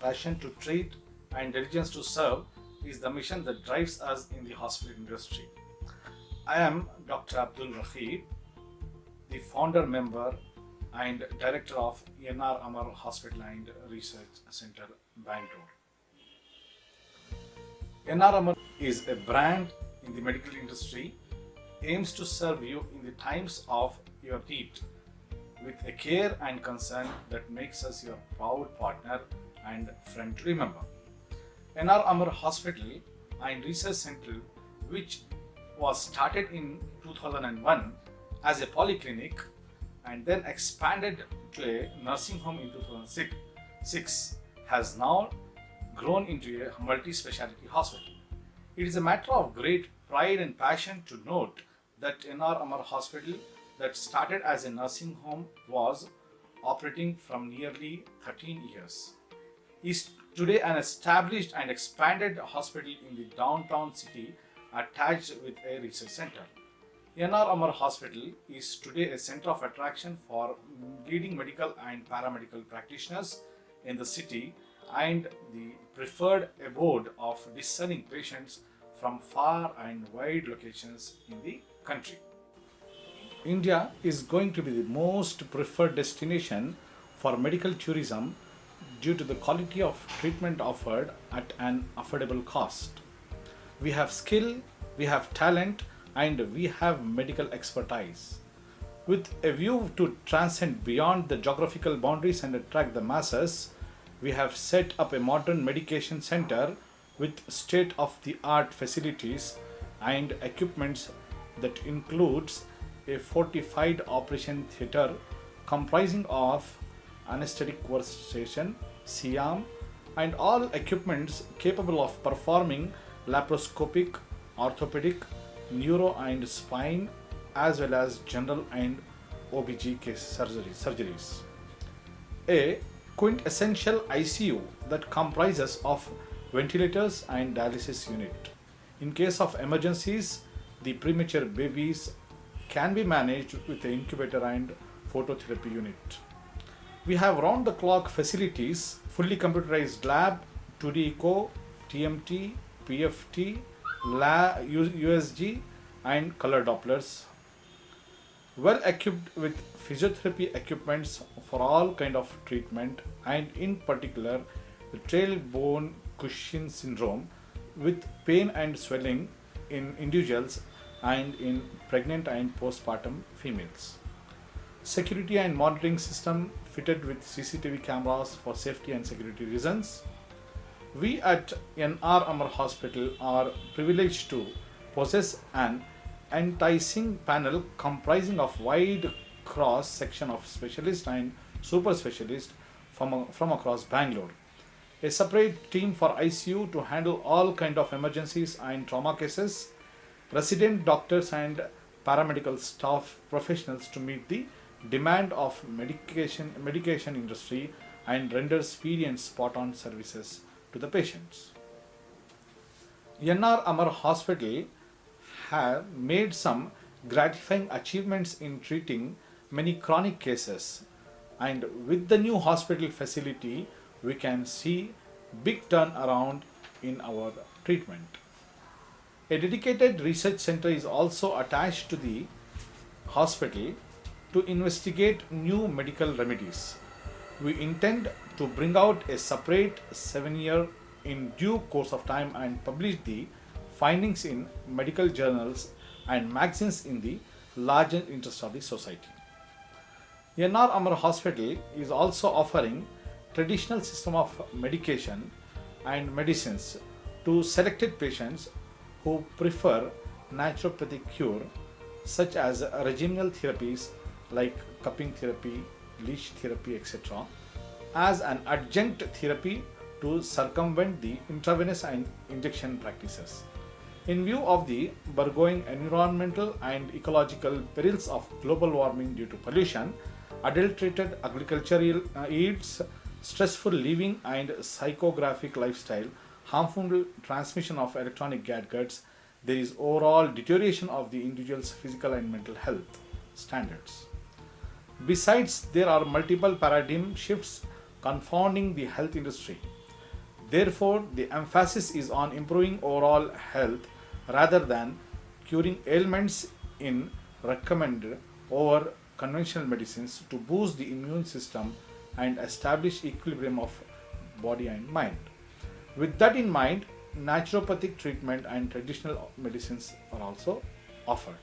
passion to treat, and diligence to serve is the mission that drives us in the hospital industry. I am Dr. Abdul Rafiq, the founder member and director of NR Amar Hospital and Research Center, Bangalore. NR Amar is a brand in the medical industry, aims to serve you in the times of your need with a care and concern that makes us your proud partner and friend to remember. NR Amar Hospital and Research Center, which was started in 2001 as a polyclinic and then expanded to a nursing home in 2006, has now grown into a multi-specialty hospital. It is a matter of great pride and passion to note that NR Amar Hospital, that started as a nursing home, was operating from nearly 13 years, is today an established and expanded hospital in the downtown city attached with a research center. NR Amar Hospital is today a center of attraction for leading medical and paramedical practitioners in the city and the preferred abode of discerning patients from far and wide locations in the country. India is going to be the most preferred destination for medical tourism due to the quality of treatment offered at an affordable cost. We have skill, we have talent, and we have medical expertise. With a view to transcend beyond the geographical boundaries and attract the masses, we have set up a modern medication center with state of the art facilities and equipments that includes a fortified operation theater comprising of anesthetic workstation, CM, and all equipments capable of performing laparoscopic, orthopedic, neuro and spine, as well as general and OBG surgeries. A quintessential ICU that comprises of ventilators and dialysis unit. In case of emergencies, the premature babies can be managed with the incubator and phototherapy unit. We have round the clock facilities, fully computerized lab, 2D echo, TMT, PFT, USG, and color Dopplers, well equipped with physiotherapy equipments for all kind of treatment, and in particular the tailbone cushion syndrome with pain and swelling in individuals and in pregnant and postpartum females. Security and monitoring system fitted with CCTV cameras for safety and security reasons. We at NR Amar Hospital are privileged to possess an enticing panel comprising of wide cross section of specialists and super specialists from across Bangalore. A separate team for ICU to handle all kind of emergencies and trauma cases, resident doctors and paramedical staff professionals to meet the demand of medication industry and render speedy and spot on services to the patients. NR Amar Hospital have made some gratifying achievements in treating many chronic cases, and with the new hospital facility we can see big turnaround in our treatment. A dedicated research center is also attached to the hospital to investigate new medical remedies. We intend to bring out a separate 7-year in due course of time and publish the findings in medical journals and magazines in the larger interest of the society. NR Amar Hospital is also offering traditional system of medication and medicines to selected patients who prefer naturopathic cure such as regimenal therapies like cupping therapy, leech therapy, etc., as an adjunct therapy to circumvent the intravenous and injection practices. In view of the burgeoning environmental and ecological perils of global warming due to pollution, adulterated agricultural yields, stressful living, and psychographic lifestyle, harmful transmission of electronic gadgets, there is overall deterioration of the individual's physical and mental health standards. Besides, there are multiple paradigm shifts confounding the health industry. Therefore, the emphasis is on improving overall health rather than curing ailments in recommended over conventional medicines to boost the immune system and establish equilibrium of body and mind. With that in mind, naturopathic treatment and traditional medicines are also offered.